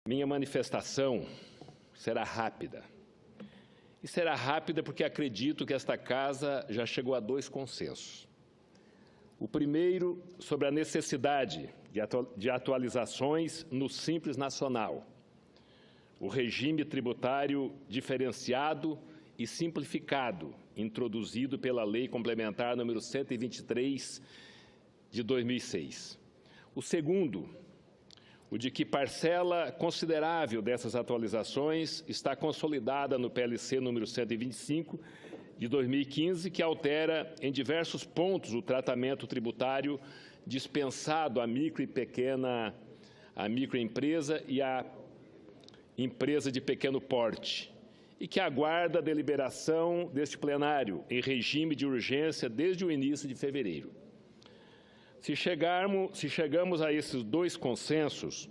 Minha manifestação será rápida. E será rápida porque acredito que esta Casa já chegou a dois consensos. O primeiro, sobre a necessidade de atualizações no Simples Nacional, o regime tributário diferenciado e simplificado, introduzido pela Lei Complementar número 123 de 2006. O segundo, o de que parcela considerável dessas atualizações está consolidada no PLC número 125 de 2015, que altera em diversos pontos o tratamento tributário dispensado à microempresa e à empresa de pequeno porte, e que aguarda a deliberação deste plenário em regime de urgência desde o início de fevereiro. Se chegamos a esses dois consensos,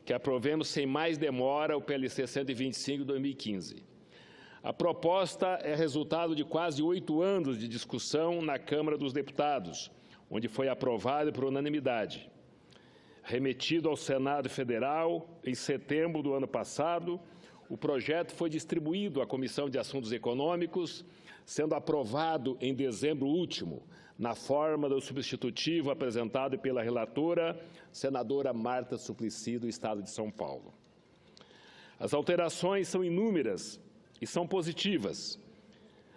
que aprovemos sem mais demora o PLC 125 de 2015. A proposta é resultado de quase 8 anos de discussão na Câmara dos Deputados, onde foi aprovado por unanimidade. Remetido ao Senado Federal em setembro do ano passado, o projeto foi distribuído à Comissão de Assuntos Econômicos, sendo aprovado em dezembro último, na forma do substitutivo apresentado pela relatora, senadora Marta Suplicy, do Estado de São Paulo. As alterações são inúmeras e são positivas.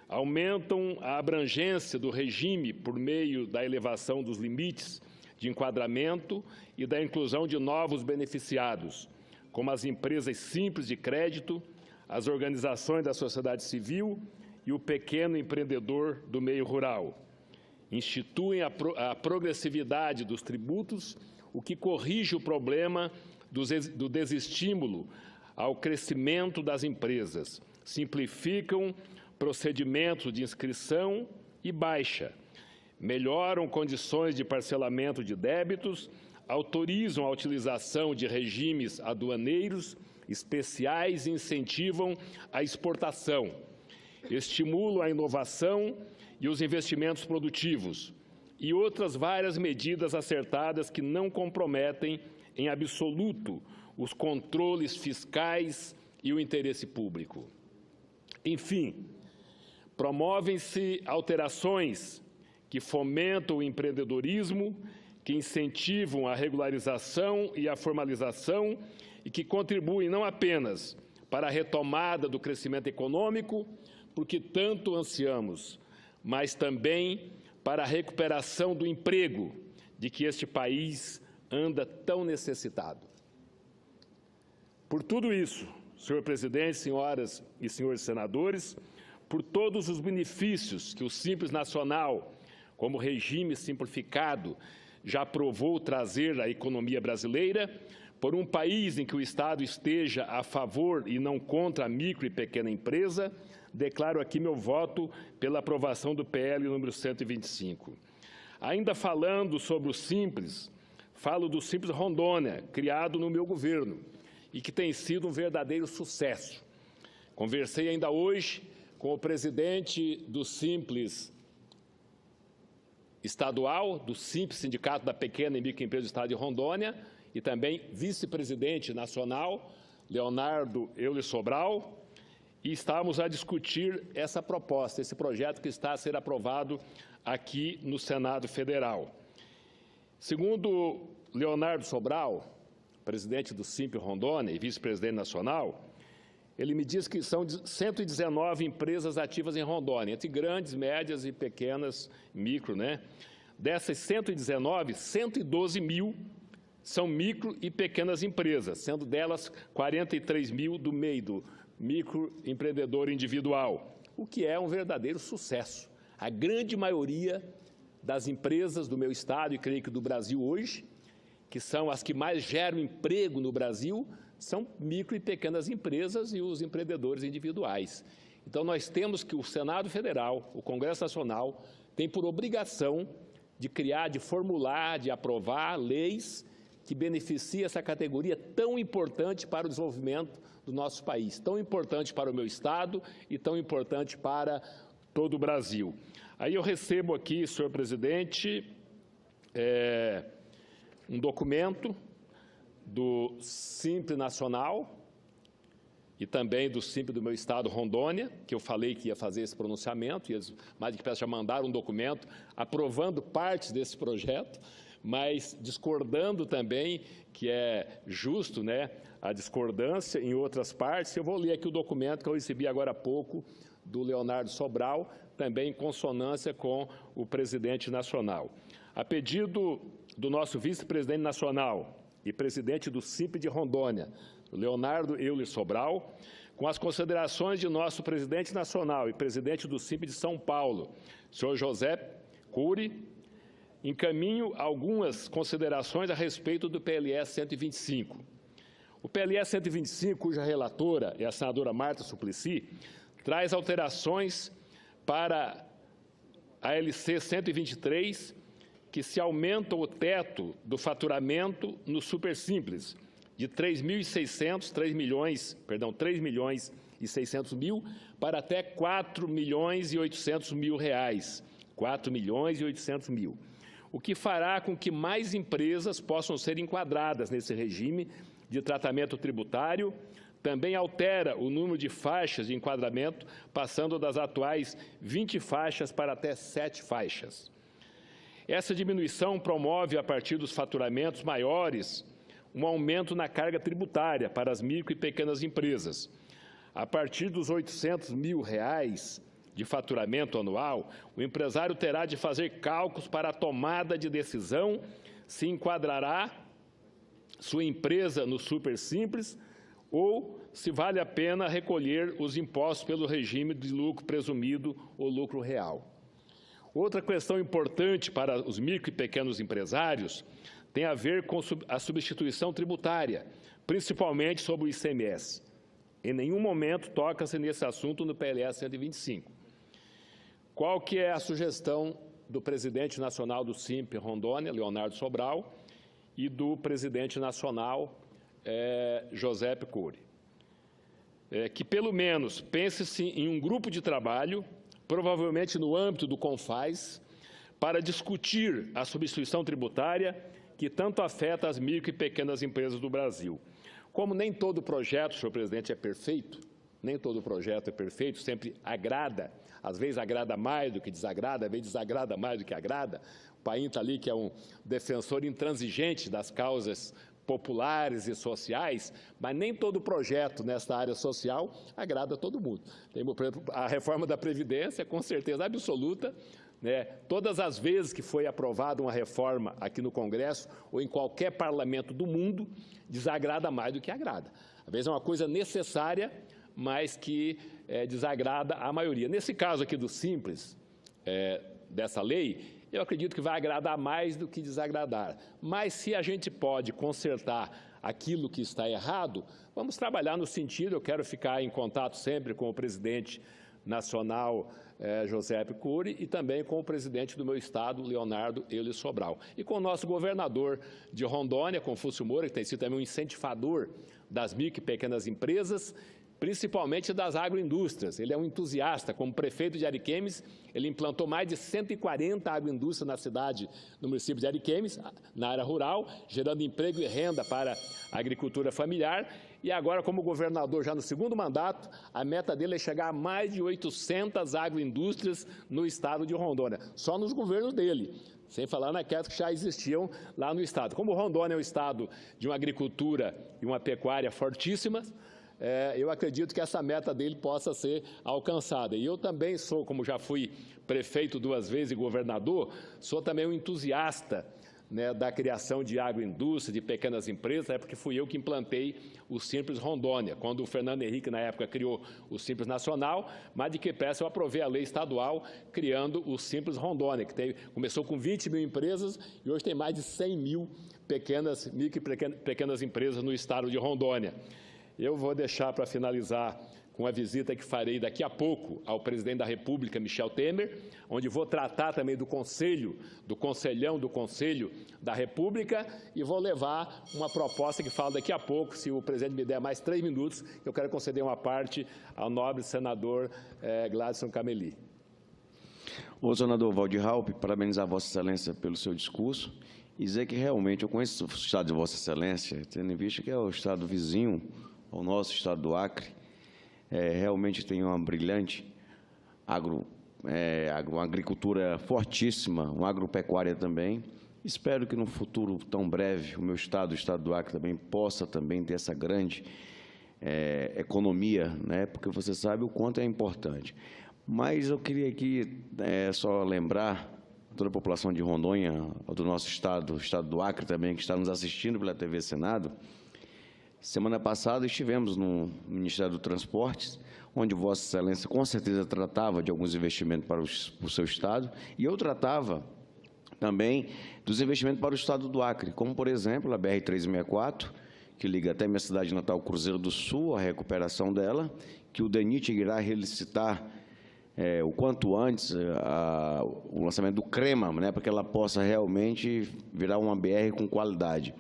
Aumentam a abrangência do regime por meio da elevação dos limites de enquadramento e da inclusão de novos beneficiados, como as empresas simples de crédito, as organizações da sociedade civil e o pequeno empreendedor do meio rural. Instituem a progressividade dos tributos, o que corrige o problema do desestímulo ao crescimento das empresas. Simplificam procedimentos de inscrição e baixa. Melhoram condições de parcelamento de débitos, autorizam a utilização de regimes aduaneiros especiais e incentivam a exportação. Estimulam a inovação e os investimentos produtivos, e outras várias medidas acertadas que não comprometem em absoluto os controles fiscais e o interesse público. Enfim, promovem-se alterações que fomentam o empreendedorismo, que incentivam a regularização e a formalização e que contribuem não apenas para a retomada do crescimento econômico, porque tanto ansiamos, mas também para a recuperação do emprego, de que este país anda tão necessitado. Por tudo isso, senhor presidente, senhoras e senhores senadores, por todos os benefícios que o Simples Nacional, como regime simplificado, já provou trazer à economia brasileira, por um país em que o Estado esteja a favor e não contra a micro e pequena empresa, declaro aqui meu voto pela aprovação do PL número 125. Ainda falando sobre o Simples, falo do Simples Rondônia, criado no meu governo, e que tem sido um verdadeiro sucesso. Conversei ainda hoje com o presidente do Simples estadual, do Simples, Sindicato da Pequena e Microempresa do Estado de Rondônia, e também vice-presidente nacional, Leonardo Euler Sobral, e estávamos a discutir essa proposta, esse projeto que está a ser aprovado aqui no Senado Federal. Segundo Leonardo Sobral, presidente do Simples Rondônia e vice-presidente nacional, ele me diz que são 119 empresas ativas em Rondônia, entre grandes, médias e pequenas, micro, né? Dessas 119, 112 mil são micro e pequenas empresas, sendo delas 43 mil do MEI, do microempreendedor individual, o que é um verdadeiro sucesso. A grande maioria das empresas do meu estado, e creio que do Brasil hoje, que são as que mais geram emprego no Brasil, são micro e pequenas empresas e os empreendedores individuais. Então, nós temos que o Senado Federal, o Congresso Nacional, tem por obrigação de criar, de formular, de aprovar leis que beneficiem essa categoria tão importante para o desenvolvimento do nosso país, tão importante para o meu estado e tão importante para todo o Brasil. Aí eu recebo aqui, senhor presidente, um documento do Simples Nacional e também do Simples do meu estado, Rondônia, que eu falei que ia fazer esse pronunciamento, e eles, mais que já mandaram um documento aprovando partes desse projeto, mas discordando também, que é justo, né, a discordância em outras partes. Eu vou ler aqui o documento que eu recebi agora há pouco do Leonardo Sobral, também em consonância com o presidente nacional. A pedido do nosso vice-presidente nacional e presidente do Simples de Rondônia, Leonardo Euler Sobral, com as considerações de nosso presidente nacional e presidente do Simples de São Paulo, senhor José Cury, encaminho algumas considerações a respeito do PLS 125. O PLS 125, cuja relatora é a senadora Marta Suplicy, traz alterações para a LC 123, que se aumenta o teto do faturamento no Super Simples, de 3 milhões e 600 mil para até 4 milhões e 800 mil reais. 4 milhões e 800 mil. O que fará com que mais empresas possam ser enquadradas nesse regime de tratamento tributário. Também altera o número de faixas de enquadramento, passando das atuais 20 faixas para até 7 faixas. Essa diminuição promove, a partir dos faturamentos maiores, um aumento na carga tributária para as micro e pequenas empresas. A partir dos R$ 800 mil de faturamento anual, o empresário terá de fazer cálculos para a tomada de decisão se enquadrará sua empresa no Super Simples ou se vale a pena recolher os impostos pelo regime de lucro presumido ou lucro real. Outra questão importante para os micro e pequenos empresários tem a ver com a substituição tributária, principalmente sobre o ICMS. Em nenhum momento toca-se nesse assunto no PLS 125. Qual que é a sugestão do presidente nacional do Simples Rondônia, Leonardo Sobral, e do presidente nacional, José Cury? Que pelo menos pense-se em um grupo de trabalho, provavelmente no âmbito do CONFAS, para discutir a substituição tributária que tanto afeta as micro e pequenas empresas do Brasil. Como nem todo projeto, senhor presidente, é perfeito, nem todo projeto é perfeito, sempre agrada, às vezes agrada mais do que desagrada, às vezes desagrada mais do que agrada. O Paim está ali, que é um defensor intransigente das causas populares e sociais, mas nem todo projeto nesta área social agrada a todo mundo. Tem, por exemplo, a reforma da Previdência, com certeza absoluta, né? Todas as vezes que foi aprovada uma reforma aqui no Congresso ou em qualquer parlamento do mundo, desagrada mais do que agrada. Às vezes é uma coisa necessária, mas que desagrada a maioria. Nesse caso aqui do Simples, dessa lei, eu acredito que vai agradar mais do que desagradar. Mas se a gente pode consertar aquilo que está errado, vamos trabalhar no sentido, eu quero ficar em contato sempre com o presidente nacional, José Cury, e também com o presidente do meu estado, Leonardo Euler Sobral. E com o nosso governador de Rondônia, Confúcio Moura, que tem sido também um incentivador das micro e pequenas empresas, principalmente das agroindústrias. Ele é um entusiasta. Como prefeito de Ariquemes, ele implantou mais de 140 agroindústrias na cidade, no município de Ariquemes, na área rural, gerando emprego e renda para a agricultura familiar. E agora, como governador, já no segundo mandato, a meta dele é chegar a mais de 800 agroindústrias no estado de Rondônia, só nos governos dele, sem falar naquelas que já existiam lá no estado. Como Rondônia é um estado de uma agricultura e uma pecuária fortíssimas, eu acredito que essa meta dele possa ser alcançada. E eu também sou, como já fui prefeito 2 vezes e governador, sou também um entusiasta, né, da criação de agroindústria, de pequenas empresas, porque fui eu que implantei o Simples Rondônia, quando o Fernando Henrique, na época, criou o Simples Nacional, mas de que peça eu aprovei a lei estadual, criando o Simples Rondônia, que começou com 20 mil empresas e hoje tem mais de 100 mil micro e pequenas empresas no estado de Rondônia. Eu vou deixar para finalizar com a visita que farei daqui a pouco ao presidente da República, Michel Temer, onde vou tratar também do Conselho, do Conselhão do Conselho da República, e vou levar uma proposta que falo daqui a pouco, se o presidente me der mais 3 minutos, eu quero conceder uma parte ao nobre senador Gladson Cameli. O senador Valdir Raupp, parabenizar Vossa Excelência pelo seu discurso e dizer que realmente eu conheço o estado de Vossa Excelência, tendo em vista que é o estado vizinho ao nosso estado do Acre, realmente tem uma brilhante uma agricultura fortíssima, uma agropecuária também. Espero que no futuro tão breve o meu estado, o estado do Acre, também possa também ter essa grande economia, né? Porque você sabe o quanto é importante. Mas eu queria aqui só lembrar toda a população de Rondônia, do nosso estado, o estado do Acre também, que está nos assistindo pela TV Senado. Semana passada estivemos no Ministério do Transportes, onde Vossa Excelência com certeza tratava de alguns investimentos para o seu estado, e eu tratava também dos investimentos para o estado do Acre, como, por exemplo, a BR-364, que liga até minha cidade natal, Cruzeiro do Sul, a recuperação dela, que o DENIT irá relicitar o quanto antes o lançamento do CREMA, né, para que ela possa realmente virar uma BR com qualidade.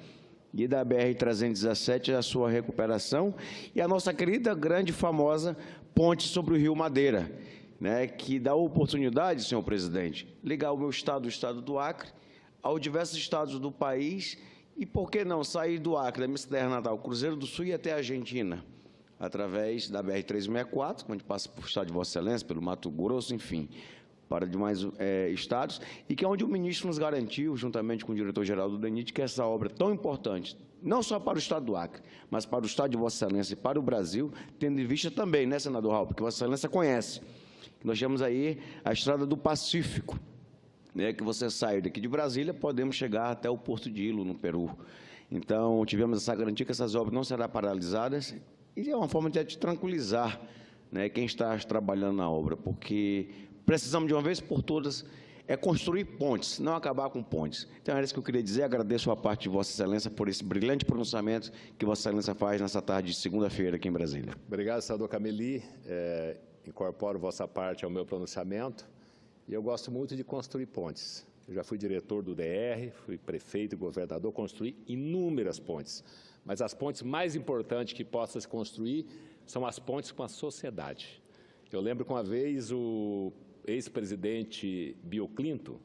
E da BR-317 a sua recuperação, e a nossa querida, grande, famosa ponte sobre o Rio Madeira, né, que dá a oportunidade, senhor presidente, ligar o meu estado, o estado do Acre, aos diversos estados do país, e por que não sair do Acre, da minha cidade natal, Cruzeiro do Sul, e até a Argentina, através da BR-364, onde passa por estado de Vossa Excelência, pelo Mato Grosso, enfim, para demais estados, e que é onde o ministro nos garantiu, juntamente com o diretor-geral do DENIT, que essa obra tão importante, não só para o estado do Acre, mas para o estado de Vossa Excelência e para o Brasil, tendo em vista também, né, senador Raul, porque Vossa Excelência conhece. Nós temos aí a Estrada do Pacífico, né, que você sai daqui de Brasília, podemos chegar até o Porto de Ilo, no Peru. Então, tivemos essa garantia que essas obras não serão paralisadas, e é uma forma de tranquilizar, né, quem está trabalhando na obra, porque precisamos de uma vez por todas construir pontes, não acabar com pontes. Então, era isso que eu queria dizer. Agradeço a parte de Vossa Excelência por esse brilhante pronunciamento que Vossa Excelência faz nessa tarde de segunda-feira aqui em Brasília. Obrigado, senador Cameli. Incorporo vossa parte ao meu pronunciamento. E eu gosto muito de construir pontes. Eu já fui diretor do DR, fui prefeito e governador, construí inúmeras pontes. Mas as pontes mais importantes que possa se construir são as pontes com a sociedade. Eu lembro que uma vez o ex-presidente Bill Clinton,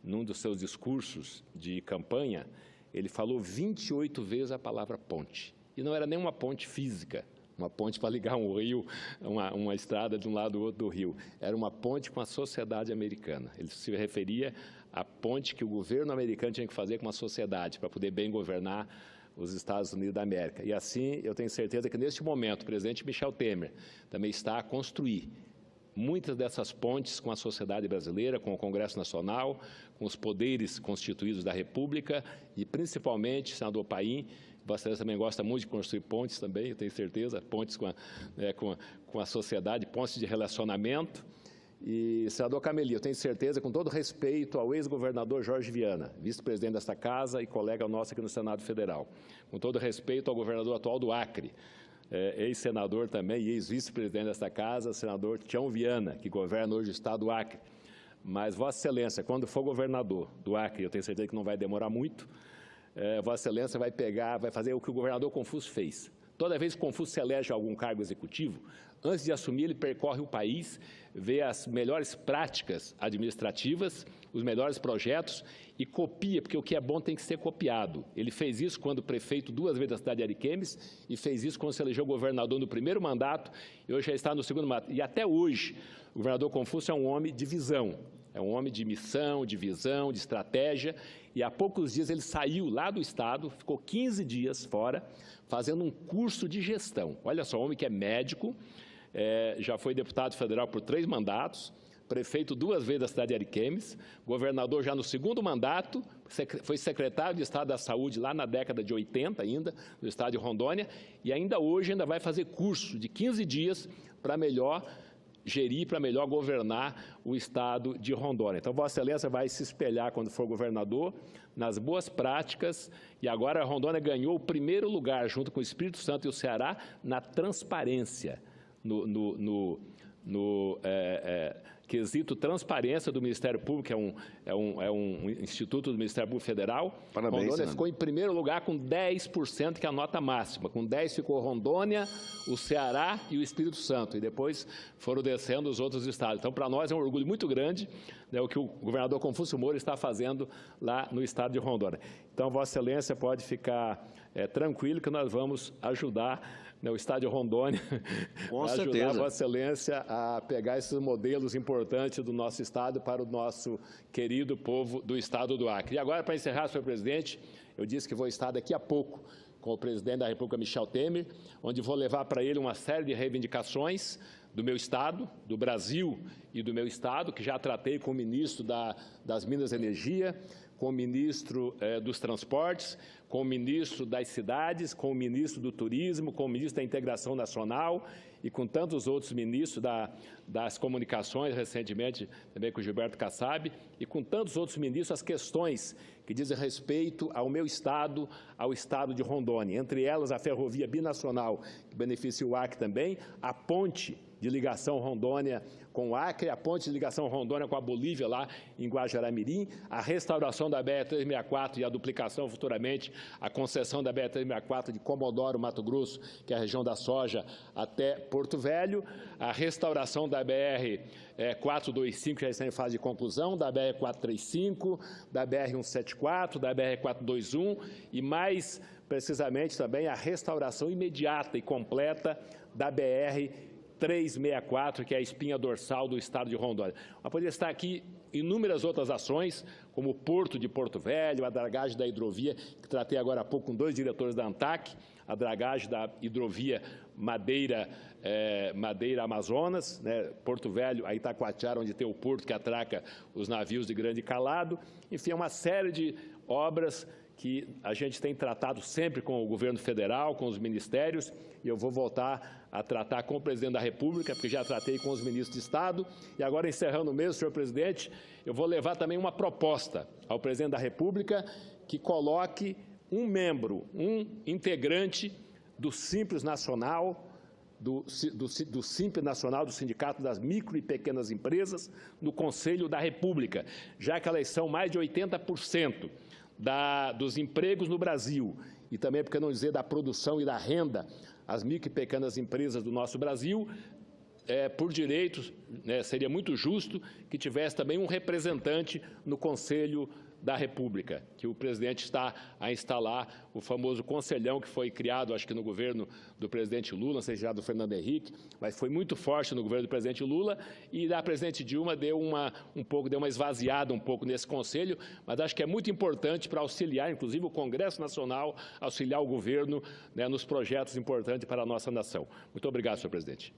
num dos seus discursos de campanha, ele falou 28 vezes a palavra ponte. E não era nem uma ponte física, uma ponte para ligar um rio, uma estrada de um lado ao outro do rio. Era uma ponte com a sociedade americana. Ele se referia à ponte que o governo americano tinha que fazer com a sociedade para poder bem governar os Estados Unidos da América. E assim, eu tenho certeza que, neste momento, o presidente Michel Temer também está a construir muitas dessas pontes com a sociedade brasileira, com o Congresso Nacional, com os poderes constituídos da República e, principalmente, senador Paim, Vossa Excelência também gosta muito de construir pontes também, eu tenho certeza, pontes com a sociedade, pontes de relacionamento. E, senador Cameli, eu tenho certeza, com todo respeito ao ex-governador Jorge Viana, vice-presidente desta casa e colega nosso aqui no Senado Federal, com todo respeito ao governador atual do Acre, ex-senador também e ex-vice-presidente desta casa, senador Tião Viana, que governa hoje o estado do Acre. Mas, Vossa Excelência, quando for governador do Acre, eu tenho certeza que não vai demorar muito, Vossa Excelência vai fazer o que o governador Confúcio fez. Toda vez que Confúcio se elege a algum cargo executivo, antes de assumir, ele percorre o país, vê as melhores práticas administrativas, os melhores projetos e copia, porque o que é bom tem que ser copiado. Ele fez isso quando prefeito 2 vezes da cidade de Ariquemes e fez isso quando se elegeu governador no primeiro mandato e hoje já está no segundo mandato. E até hoje, o governador Confúcio é um homem de visão, é um homem de missão, de visão, de estratégia, e há poucos dias ele saiu lá do estado, ficou 15 dias fora, fazendo um curso de gestão. Olha só, homem que é médico, já foi deputado federal por 3 mandatos, prefeito 2 vezes da cidade de Ariquemes, governador já no segundo mandato, foi secretário de Estado da Saúde lá na década de 80 ainda, no estado de Rondônia, e ainda hoje vai fazer curso de 15 dias para melhor gerir, para melhor governar o estado de Rondônia. Então, Vossa Excelência vai se espelhar, quando for governador, nas boas práticas, e agora a Rondônia ganhou o primeiro lugar, junto com o Espírito Santo e o Ceará, na transparência, quesito transparência do Ministério Público, é um instituto do Ministério Público Federal. Parabéns, Rondônia ficou em primeiro lugar com 10%, que é a nota máxima. Com 10% ficou Rondônia, o Ceará e o Espírito Santo. E depois foram descendo os outros estados. Então, para nós é um orgulho muito grande, né, o que o governador Confúcio Moura está fazendo lá no estado de Rondônia. Então, Vossa Excelência pode ficar tranquilo que nós vamos ajudar, né, o estado de Rondônia, com certeza, ajudar a Vossa Excelência a pegar esses modelos importantes do nosso estado para o nosso querido povo do estado do Acre. E agora, para encerrar, senhor presidente, eu disse que vou estar daqui a pouco com o presidente da República, Michel Temer, onde vou levar para ele uma série de reivindicações do meu estado, do Brasil e do meu estado, que já tratei com o ministro das Minas e Energia, com o ministro dos Transportes, com o ministro das Cidades, com o ministro do Turismo, com o ministro da Integração Nacional e com tantos outros ministros das Comunicações, recentemente também com o Gilberto Kassab, e com tantos outros ministros as questões que dizem respeito ao meu estado, ao estado de Rondônia. Entre elas, a ferrovia binacional, que beneficia o Acre também, a ponte de ligação Rondônia com o Acre, a ponte de ligação Rondônia com a Bolívia, lá em Guajará-Mirim, a restauração da BR-364 e a duplicação futuramente, a concessão da BR-364 de Comodoro, Mato Grosso, que é a região da soja, até Porto Velho, a restauração da BR-425, já está em fase de conclusão, da BR-435, da BR-174, da BR-421 e, mais precisamente, também a restauração imediata e completa da BR-364, que é a espinha dorsal do estado de Rondônia. Mas poderia estar aqui inúmeras outras ações, como o Porto de Porto Velho, a dragagem da hidrovia, que tratei agora há pouco com 2 diretores da ANTAC, a dragagem da hidrovia Madeira Amazonas, né, Porto Velho, a Itacoatiara, onde tem o porto que atraca os navios de grande calado. Enfim, é uma série de obras que a gente tem tratado sempre com o governo federal, com os ministérios, e eu vou voltar a tratar com o presidente da República, porque já tratei com os ministros de Estado. E agora, encerrando mesmo, senhor presidente, eu vou levar também uma proposta ao presidente da República que coloque um membro, um integrante do Simples Nacional, do Simples Nacional, do Sindicato das Micro e Pequenas Empresas, no Conselho da República, já que elas são mais de 80% dos empregos no Brasil e também, por que não dizer, da produção e da renda, as micro e pequenas empresas do nosso Brasil, por direito, né, seria muito justo que tivesse também um representante no Conselho da República, que o presidente está a instalar, o famoso conselhão que foi criado, acho que no governo do presidente Lula, não sei se já do Fernando Henrique, mas foi muito forte no governo do presidente Lula, e da presidente Dilma deu uma esvaziada um pouco nesse conselho, mas acho que é muito importante para auxiliar, inclusive o Congresso Nacional, auxiliar o governo, né, nos projetos importantes para a nossa nação. Muito obrigado, senhor presidente.